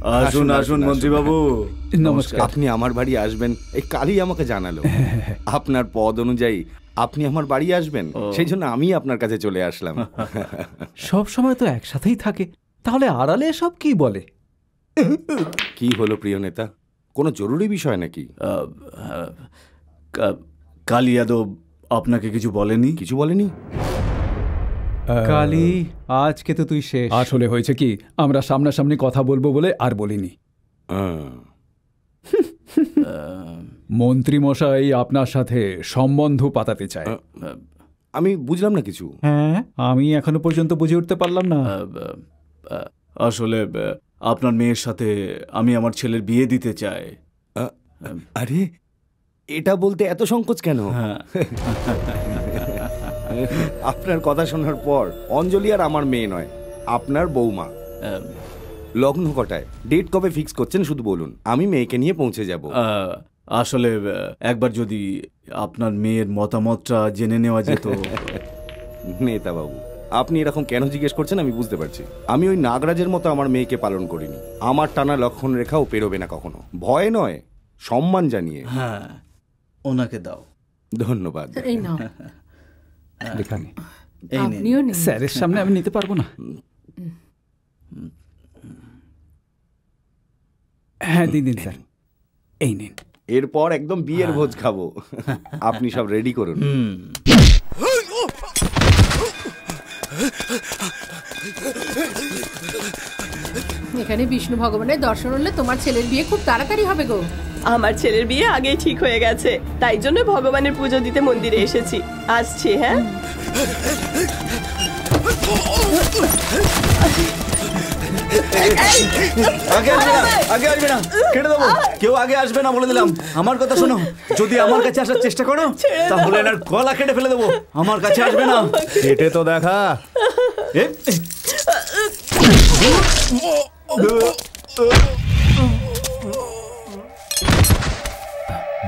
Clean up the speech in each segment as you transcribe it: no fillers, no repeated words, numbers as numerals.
আসুন আসুন মন্ত্রীবাবু। নমস্কার। আপনি আমার বাড়ি আসবেন এই কালই আমাকে জানালো। আপনার পদ অনুযায়ী আপনি আমার বাড়ি আসবেন, সেই জন্য আমি আপনার কাছে চলে আসলাম। সব সময় তো একসাথেই থাকে, তাহলে আড়ালে সব কি বলে? কি হলো প্রিয় নেতা, কোনো জরুরি বিষয় নাকি? কালী যাদব আপনাকে কিছু বলেনি? কিছু বলেনি? কালী, আজকে তো তুই শেষ। আসলে হয়েছে কি, আমরা সামনাসামনি কথা বলবো বলে আর বলিনি। মন্ত্রী মশাই আপনার সাথে সম্বন্ধ পাতাতে চায়। আমি বুঝলাম না কিছু। হ্যাঁ, আমি এখনো পর্যন্ত বুঝে উঠতে পারলাম না। আসলে আপনার মেয়ের সাথে আমি আমার ছেলের বিয়ে দিতে চাই। আরে, এটা বলতে এত সংকোচ কেন? আপনার কথা শোনার পর অঞ্জলি আর আমার মেয়ে নয়, আপনার বৌমা। লগ্ন কটায়, ডেট কবে ফিক্স করছেন শুধু বলুন, আমি মেয়েকে নিয়ে পৌঁছে যাব। আসলে একবার যদি আপনার মেয়ের মতামতটা জেনে নেওয়া যেত। নেতা বাবু, আপনি এরকম কেন জিজ্ঞেস করছেন আমি বুঝতে পারছি। আমি ওই নাগরাজের মতো আমার মেয়েকে পালন করিনি। আমার টানা লক্ষণ রেখাও পেরোবে না কখনো। ভয় নয়, সম্মান জানিয়ে। হ্যাঁ, ওনাকে দাও। ধন্যবাদ। এই নাও। এখানে আপনিও নিন। স্যারের সামনে আমি নিতে পারবো না। হ্যাঁ দিন দিন স্যার, এই নিন। এরপর একদম বিয়ের ভোজ খাবো। আপনি সব রেডি করুন। এখানে বিষ্ণু ভগবানের দর্শন হলে তোমার ছেলের বিয়ে খুব তাড়াতাড়ি হবে গো। আমার ছেলের বিয়ে আগেই ঠিক হয়ে গেছে, তাই জন্য ভগবানের পুজো দিতে মন্দিরে এসেছি। আসছি। হ্যাঁ, আগে আসবে না, আগে আসবে না, কেটে দেবো। কেউ আগে আসবে না বলে দিলাম। আমার কথা শোনো, যদি আমার কাছে আসার চেষ্টা করো তাহলে এনার গলা কেটে ফেলে দেবো। আমার কাছে আসবে না। কেটে তো দেখা।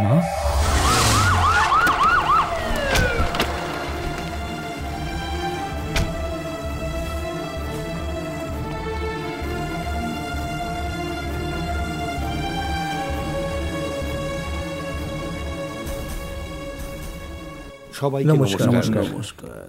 মা, সবাইকে নমস্কার। নমস্কার। নমস্কার।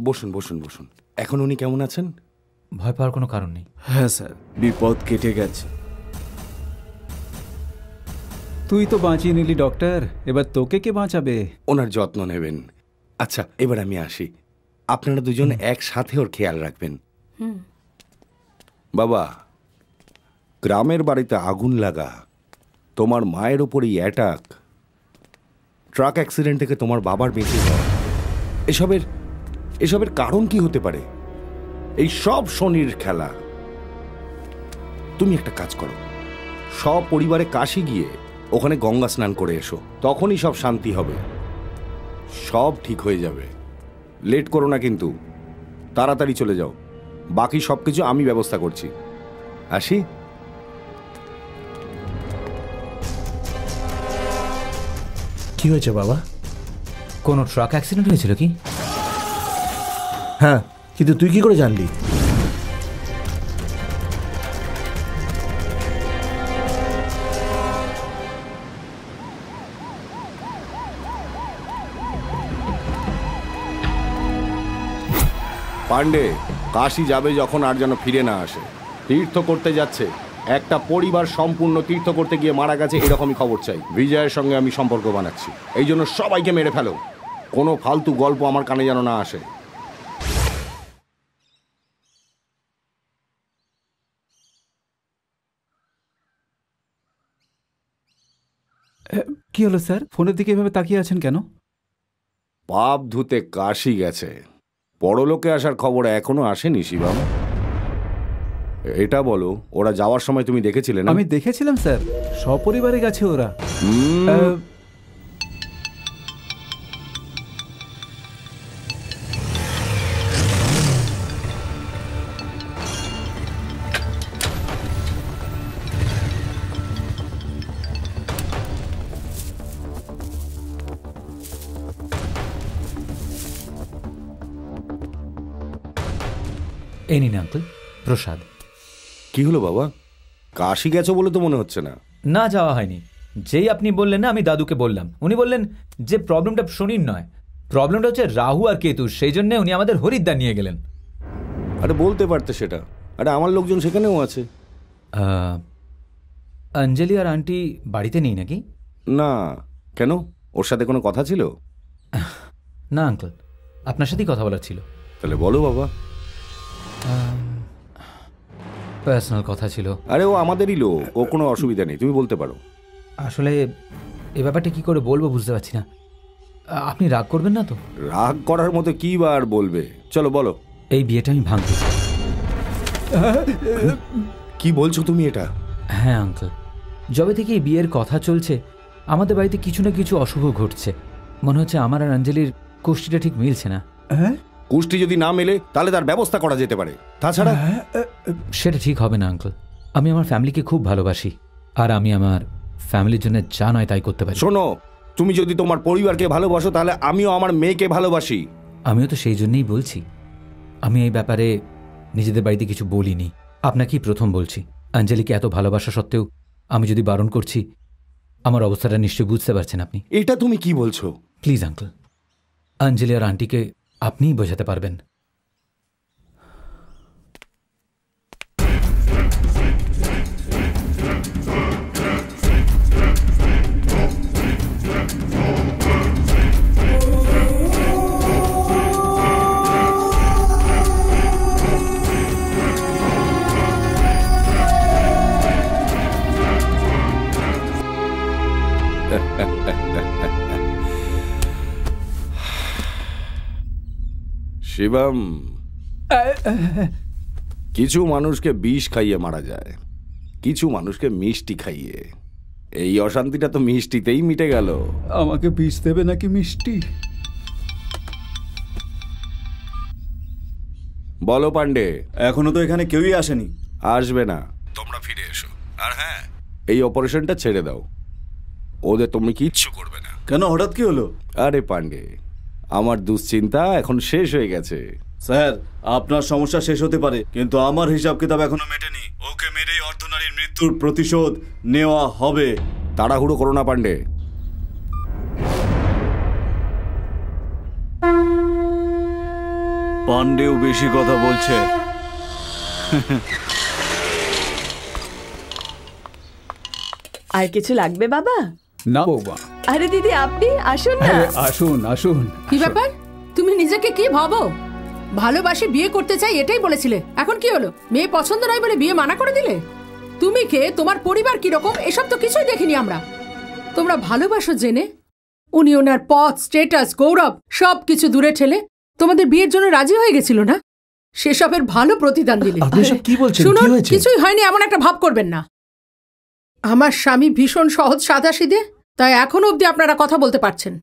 বসুন বসুন বসুন। এখন উনি কেমন আছেন? ভয় পাওয়ার কোনো কারণ নেই। হ্যাঁ স্যার, বিপদ কেটে গেছে। তুই তো বাঁচিয়ে নিলি ডক্টর, এবার তোকে কে বাঁচাবে? ওনার যত্ন নেবেন। আচ্ছা, এবার আমি আসি। আপনারা দুজন একসাথে ওর খেয়াল রাখবেন। বাবা, গ্রামের বাড়িতে আগুন লাগা, তোমার মায়ের ওপরই অ্যাটাক, ট্রাক অ্যাক্সিডেন্ট থেকে তোমার বাবার বেঁচে যাওয়া, এসবের কারণ কি হতে পারে? এই সব শনির খেলা। তুমি একটা কাজ করো, সব পরিবারে কাশি গিয়ে ওখানে গঙ্গা স্নান করে এসো, তখনই সব শান্তি হবে, সব ঠিক হয়ে যাবে। লেট করো না কিন্তু, তাড়াতাড়ি চলে যাও। বাকি সবকিছু আমি ব্যবস্থা করছি। আসি। কি হয়েছে বাবা? কোনো ট্রাক অ্যাক্সিডেন্ট হয়েছিল কি? হ্যাঁ, কিন্তু তুই কি করে জানলি? পান্ডে, কাশি যাবে যখন আর যেন ফিরে না আসে। তীর্থ করতে যাচ্ছে, একটা পরিবার সম্পূর্ণ তীর্থ করতে গিয়ে মারা গেছে, এরকমই খবর চাই। বিজয়ের সঙ্গে আমি সম্পর্ক বানাচ্ছি, এই জন্য সবাইকে মেরে ফেলো। কোনো ফালতু গল্প আমার কানে যেন না আসে। কি হলো স্যার, ফোনের দিকে এভাবে তাকিয়ে আছেন কেন? পাপ ধুতে কাশি গেছে, পরলোকে আসার খবর এখনো আসেনি শিবম। এটা বলো, ওরা যাওয়ার সময় তুমি দেখেছিলে না? আমি দেখেছিলাম স্যার, সপরিবারে গেছে ওরা। এই নিন আঙ্কেল, প্রসাদ। কি হলো বাবা? কাশি গেছো বলে তো মনে হচ্ছে না। না, যাওয়া হয়নি। যেই আপনি বললেন না, আমি দাদুকে বললাম। উনি বললেন যে প্রবলেমটা শনির নয়, প্রবলেমটা হচ্ছে রাহু আর কেতু। সেই জন্য উনি আমাদের হরিদ্বার নিয়ে গেলেন। আরে বলতে পারতে সেটা। আরে আমার লোকজন সেখানেও আছে। অঞ্জলি আর আন্টি বাড়িতে নেই নাকি? না, কেন? ওর সাথে কোনো কথা ছিল? না আঙ্কেল, আপনার সাথেই কথা বলার ছিল। তাহলে বলো বাবা। পার্সোনাল কথা ছিল। আরে ও আমাদেরই লোক, ও কোনো অসুবিধা নেই, তুমি বলতে পারো। আসলে এ ব্যাপারটা কি করে বলবো বুঝতে পারছি না। আপনি রাগ করবেন না তো? রাগ করার মতো কি বা আর বলবে, চলো বলো। এই বিয়েটা আমি ভাঙতে চাই। কি বলছো তুমি এটা? হ্যাঁ আঙ্কেল, যবে থেকে এই বিয়ের কথা চলছে আমাদের বাড়িতে কিছু না কিছু অশুভ ঘটছে। মনে হচ্ছে আমার আর অঞ্জলির কুষ্টিটা ঠিক মিলছে না। কুষ্টি যদি না মেলে তাহলে তার ব্যবস্থা করা যেতে পারে, তাছাড়া সেটা ঠিক হবে না আঙ্কেল। আমি আমার ফ্যামিলিকে খুব ভালোবাসি, আর আমি আমার ফ্যামিলির জন্য যা নয় তাই করতে পারি। শোনো, তুমি যদি তোমার পরিবারকে ভালোবাসো তাহলে আমিও আমার মেয়েকে ভালোবাসি। আমিও তো সেই জন্যই বলছি। আমি এই ব্যাপারে নিজেদের বাড়িতে কিছু বলিনি, আপনাকেই প্রথম বলছি। অঞ্জলিকে এত ভালোবাসা সত্ত্বেও আমি যদি বারণ করছি, আমার অবস্থাটা নিশ্চয়ই বুঝতে পারছেন আপনি। এটা তুমি কি বলছো? প্লিজ আঙ্কেল, অঞ্জলি আর আন্টিকে আপনিই বোঝাতে পারবেন। শিবম, কিছু মানুষকে বিষ খাইয়ে মারা যায়, কিছু মানুষকে মিষ্টি খাইয়ে। এই অশান্তিটা তো মিষ্টিতেই মিটে গেল। আমাকে বিষ দেবে নাকি মিষ্টি? বলো পান্ডে। এখনো তো এখানে কেউই আসেনি। আসবে না, তোমরা ফিরে এসো। আর হ্যাঁ, এই অপারেশনটা ছেড়ে দাও, ওদের তুমি কিচ্ছু করবে না। কেন, হঠাৎ কি হলো? আরে পান্ডে, আমার দুশ্চিন্তা এখন শেষ হয়ে গেছে। স্যার, আপনার সমস্যা শেষ হতে পারে, কিন্তু আমার হিসাব কিতাব এখনো মেটেনি। ওকে মেরেই অর্ধনারীর মৃত্যুর প্রতিশোধ নেওয়া হবে। তাড়াহুড়ো করো না পান্ডে। পান্ডেও বেশি কথা বলছে। আর কিছু লাগবে বাবা? না বৌমা। আরে দিদি, আপনি আসুন না। আসুন আসুন। কি ব্যাপার? তুমি নিজেকে কি ভাবো? ভালোবাসি বিয়ে করতে চাই এটাই বলেছিলে, এখন কি হলো? মেয়ে পছন্দ নয় বলে বিয়ে মানা করে দিলে? তুমি কে, তোমার পরিবার কিরকম, এসব তো কিছুই দেখিনি আমরা। তোমরা ভালোবাসো জেনে উনি ওনার পথ, স্টেটাস, গৌরব সব কিছু দূরে ঠেলে তোমাদের বিয়ের জন্য রাজি হয়ে গেছিল না? সেসবের ভালো প্রতিদান দিলে। আপনি সব কি বলছেন? শুনুন, কি হয়েছে? কিছুই হয়নি এমন একটা ভাব করবেন না। আমার স্বামী ভীষণ সহজ সাদাসিধে, তাই এখনো অবধি আপনারা কথা বলতে পারছেন।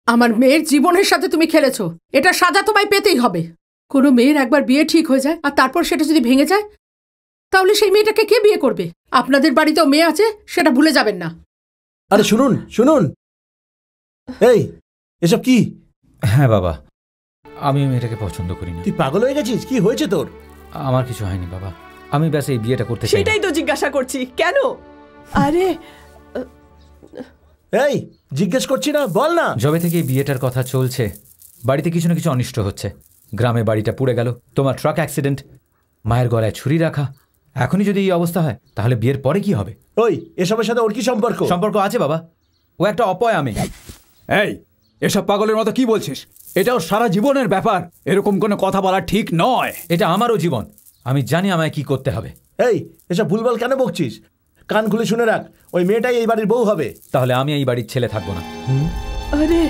আমার মেয়ের জীবনের সাথে তুমি খেলেছো, এটা সাজা তোমায় পেতেই হবে। কোনো মেয়ের একবার বিয়ে ঠিক হয়ে যায় আর তারপর সেটা যদি ভেঙে যায়, তাহলে সেই মেয়েটাকে কে বিয়ে করবে? আপনাদের বাড়িতেও মেয়ে আছে, সেটা ভুলে যাবেন না। আরে শুনুন শুনুন, এই এসব কি? হ্যাঁ বাবা, আমি মেয়েটাকে পছন্দ করি না। তুই পাগল হয়ে গেছিস? কি হয়েছে তোর? আমার কিছু হয়নি বাবা, আমি ব্যাস এই বিয়েটা করতে চাই না। সেটাই তো জিজ্ঞাসা করছি, কেন? আরে এই জিজ্ঞেস করছি না, বল না। যবে থেকে এই বিয়েটার কথা চলছে বাড়িতে কিছু না কিছু অনিষ্ট হচ্ছে। গ্রামে বাড়িটা পুড়ে গেল, তোমার ট্রাক অ্যাক্সিডেন্ট, মায়ের গলায় ছুরি রাখা। এখনই যদি এই অবস্থা হয় তাহলে বিয়ের পরে কি হবে? ওই এসবের সাথে ওর কি সম্পর্ক? সম্পর্ক আছে বাবা, ও একটা অপয় আমি। এই এসব পাগলের মতো কি বলছিস? এটাও সারা জীবনের ব্যাপার, এরকম কোনো কথা বলা ঠিক নয়। এটা আমারও জীবন, আমি জানি আমায় কি করতে হবে। এই এসব ভুলভাল কেন বকছিস? কান খুলে শুনে রাখ, ওই মেয়েটাই এই বাড়ির বউ হবে। তাহলে আমি এই বাড়ির ছেলে থাকবো না। আরে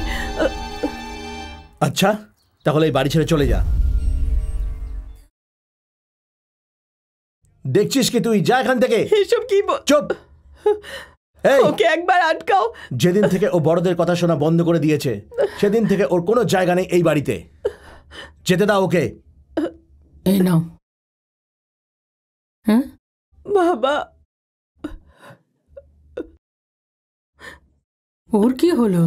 আচ্ছা, তাহলে এই বাড়ি ছেড়ে চলে যা। দেখছিস কি তুই? যা এখান থেকে। এসব কি চুপ। এই ওকে একবার আটকাও। যেদিন থেকে ও বড়দের কথা শোনা বন্ধ করে দিয়েছে সেদিন থেকে ওর কোনো জায়গা নেই এই বাড়িতে। যেতে দাও ওকে। এই নাও। হ্যাঁ বাবা, ওর কি হলো?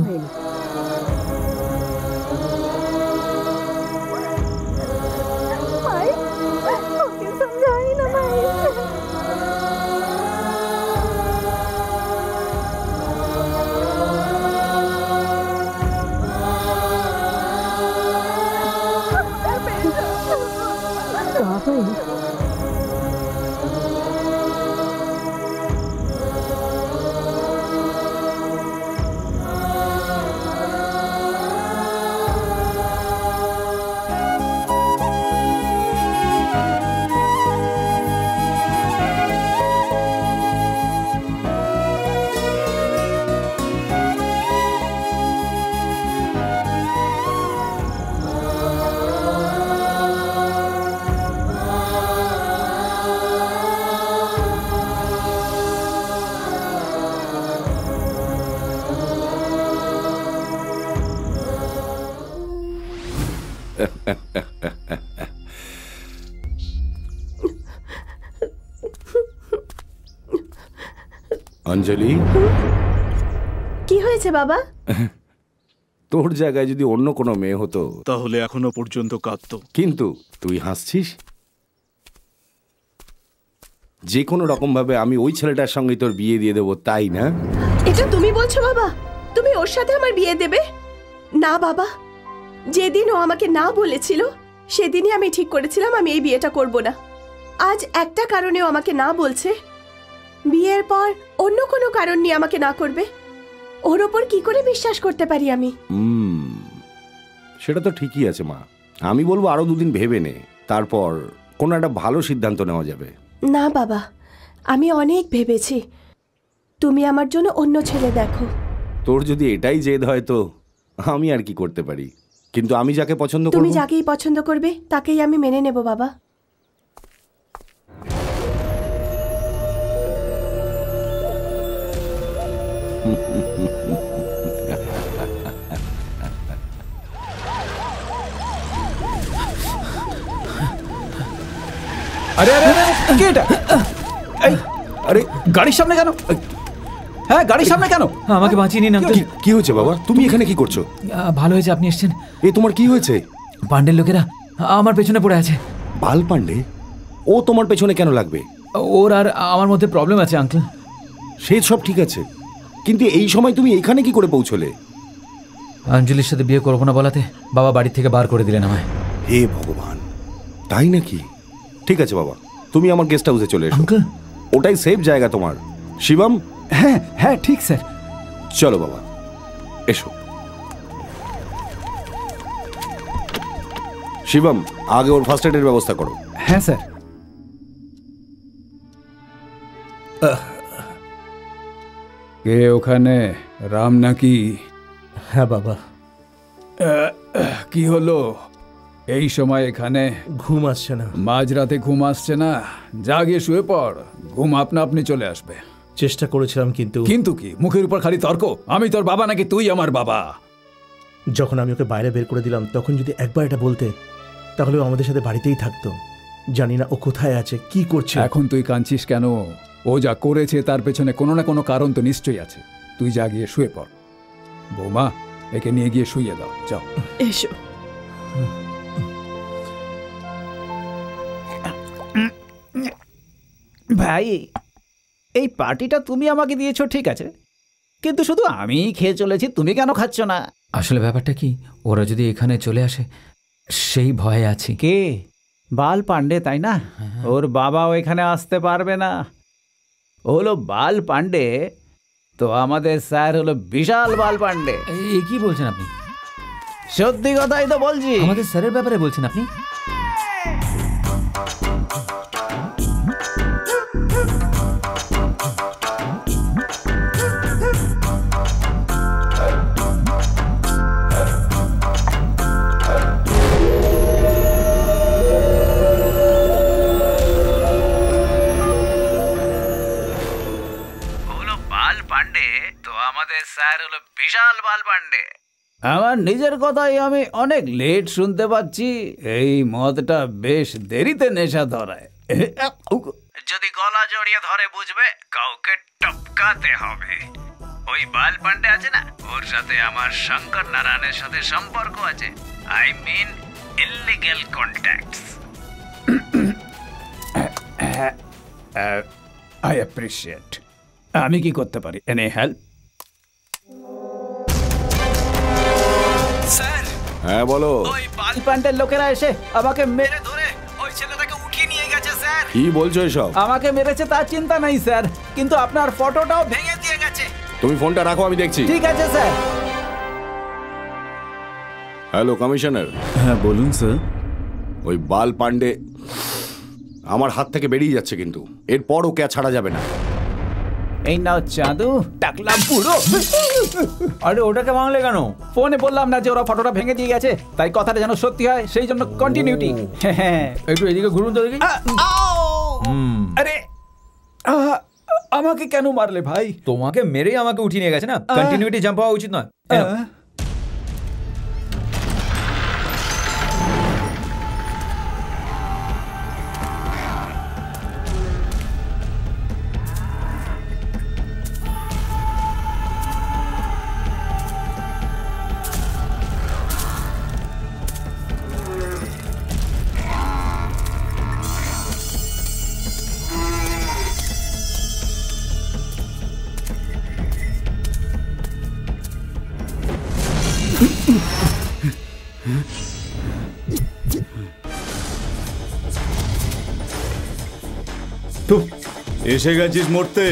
অঞ্জলি, কি হয়েছে বাবা? তোর জায়গায় যদি অন্য কোনো মেয়ে হতো তাহলে এখনো পর্যন্ত কাঁদতো। কিন্তু তুই হাসছিস। যে কোনো রকম ভাবে আমি ওই ছেলেটার সঙ্গে তোর বিয়ে দিয়ে দেবো, তাই না? এটা তুমি বলছো বাবা? তুমি ওর সাথে আমার বিয়ে দেবে? না বাবা, যেদিন ও আমাকে না বলেছিল সেদিনই আমি ঠিক করেছিলাম আমি এই বিয়েটা করব না। আজ একটা কারণেও আমাকে না বলছে, বিয়ের পর অন্য কোনো কারণ নিয়ে আমাকে না করবে। ওর ওপর কি করে বিশ্বাস করতে পারি আমি? সেটা তো ঠিকই আছে মা, আমি বলবো আরো দুদিন ভেবে নে, তারপর কোনো একটা ভালো সিদ্ধান্ত নেওয়া যাবে। না বাবা, আমি অনেক ভেবেছি। তুমি আমার জন্য অন্য ছেলে দেখো। তোর যদি এটাই জেদ হয় তো আমি আর কি করতে পারি, কিন্তু আমি যাকে পছন্দ করব। তুমি যাকেই পছন্দ করবে তাকেই আমি মেনে নেব বাবা। আরে আরে আরে, কি এটা? এই, আরে গাড়ির সামনে কেন? হ্যাঁ, গাড়ির সামনে কেন? আমাকে বাঁচিয়ে নিন আঙ্কেল। কি হয়েছে বাবা? তুমি এখানে কি করছো? ভালো হয়েছে আপনি এসেছেন। এ তোমার কি হয়েছে? পান্ডের লোকেরা আমার পেছনে পড়ে আছে। বাল পান্ডে? ও তোমার পেছনে কেন লাগবে? ওর আর আমার মধ্যে প্রবলেম আছে আঙ্কেল। সে সব ঠিক আছে, কিন্তু এই সময় তুমি এখানে কি করে পৌঁছলে? অঞ্জলির সাথে বিয়ে করবো না বলাতে বাবা বাড়ি থেকে বার করে দিলেন আমায়। হে ভগবান, তাই নাকি? ঠিক আছে বাবা, তুমি আমার গেস্ট হাউসে চলে এসো। আঙ্কেল, ওটাই সেফ জায়গা তোমার। শিবম? হ্যাঁ হ্যাঁ, ঠিক স্যার। চলো বাবা, এসো। শিবম, আগে ওর ফার্স্ট এডের ব্যবস্থা করো। হ্যাঁ স্যার। কে ওখানে? রাম নাকি? হ্যাঁ বাবা। কি হলো এই সময় এখানে? ঘুম আসছে না। মাঝরাতে ঘুম আসছে না? জাগিয়ে শুয়ে পড়, ঘুম আপনা আপনি চলে আসবে। চেষ্টা করেছিলাম কিন্তু কিন্তু কি? মুখের উপর খালি তর্ক। আমি তোর বাবা নাকি তুই আমার বাবা? যখন আমি ওকে বাইরে বের করে দিলাম তখন যদি একবার এটা বলতে তাহলে ও আমাদের সাথে বাড়িতেই থাকতো। জানি না ও কোথায় আছে, কি করছে। এখন তুই কাঁদছিস কেন? ও যা করেছে তার পেছনে কোনো না কোনো কারণ তো নিশ্চয়ই আছে। তুই যা গিয়ে শুয়ে পড়। বৌমা, একে নিয়ে গিয়ে শুইয়ে দাও, যাও। এসো। ভাই, এই পার্টিটা তুমি আমাকে দিয়েছো ঠিক আছে, কিন্তু শুধু আমিই খেয়ে চলেছি, তুমি কেন খাচ্ছ না? আসলে ব্যাপারটা কি, ওরা যদি এখানে চলে আসে সেই ভয়ে আছি। কে? বাল পান্ডে, তাই না? ওর বাবাও এখানে আসতে পারবে না। ও হলো বাল পান্ডে, তো আমাদের স্যার হলো বিশাল বাল পান্ডে। এই কি বলছেন আপনি? সত্যি কথাই তো বলছি। আমাদের স্যারের ব্যাপারে বলছেন আপনি? স্যার হলো বিশাল বাল পান্ডে। আমার নিজের কথাই আমি অনেক লেট শুনতে পাচ্ছি। এই মদটা বেশ দেরিতে নেশা ধরায়। যদি গলা জড়িয়ে ধরে বুঝবে কাউকে টপকাতে হবে। ওই বাল পান্ডে আছে না, ওর সাথে আমার শঙ্কর নারায়ণের সাথে সম্পর্ক আছে। I mean illegal contacts. I appreciate. আমি কি করতে পারি? Any help? স্যার। হ্যাঁ বলো। ওই বাল পান্ডের লোকেরা এসে আমাকে মেরে ধরে ওই ছেলেটাকে উঠিয়ে নিয়ে গেছে স্যার। কি বলছো এসব? আমাকে মেরেছে তার চিন্তা নাই স্যার, কিন্তু আপনার ফটোটাও ভেঙে দিয়ে গেছে। তুমি ফোনটা রাখো, আমি দেখছি। ঠিক আছে স্যার। Hello commissioner. হ্যাঁ বলুন স্যার। ওই বাল পান্ডে আমার হাত থেকে বেরিয়ে যাচ্ছে, কিন্তু এরপর ওকে আর ছাড়া যাবে না। এই নাও চাঁদু, টাকলাম পুরো। আরে ওটাকে ভাঙলে কেন? ফোনে বললাম না যে ওরা ফটোটা ভেঙে দিয়ে গেছে, তাই কথাটা যেন সত্যি হয়, সেই জন্য কন্টিনিউটি। একটু এদিকে ঘুরুন তো দেখি। আরে আমাকে কেন মারলে ভাই? তোমাকে মেরেই আমাকে উঠিয়ে নিয়ে গেছে না, কন্টিনিউটি জাম্প হওয়া উচিত নয়। এসে গেছিস মরতে?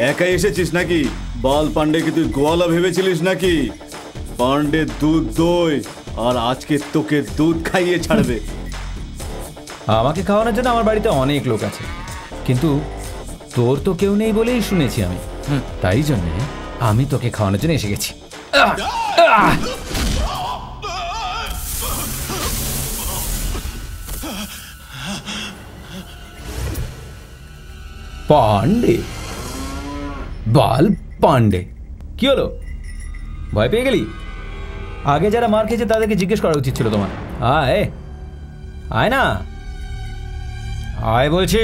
একাই এসেছিস নাকি? বাল পান্ডেকে তুই গোয়ালা ভেবেছিলিস নাকি? পান্ডে দুধ দই, আর আজকে তোকে দুধ খাইয়ে ছাড়বে। আমাকে খাওয়ানোর জন্য আমার বাড়িতে অনেক লোক আছে, কিন্তু তোর তো কেউ নেই বলেই শুনেছি আমি, তাই জন্যে আমি তোকে খাওয়ানোর জন্য এসে গেছি। পান্ডে, বাল পান্ডে, কি হলো? ভয় পেয়ে গেলি? আগে যারা মার খেয়েছে তাদেরকে জিজ্ঞেস করা উচিত ছিল তোমার। আয় আয় না, আয় বলছি।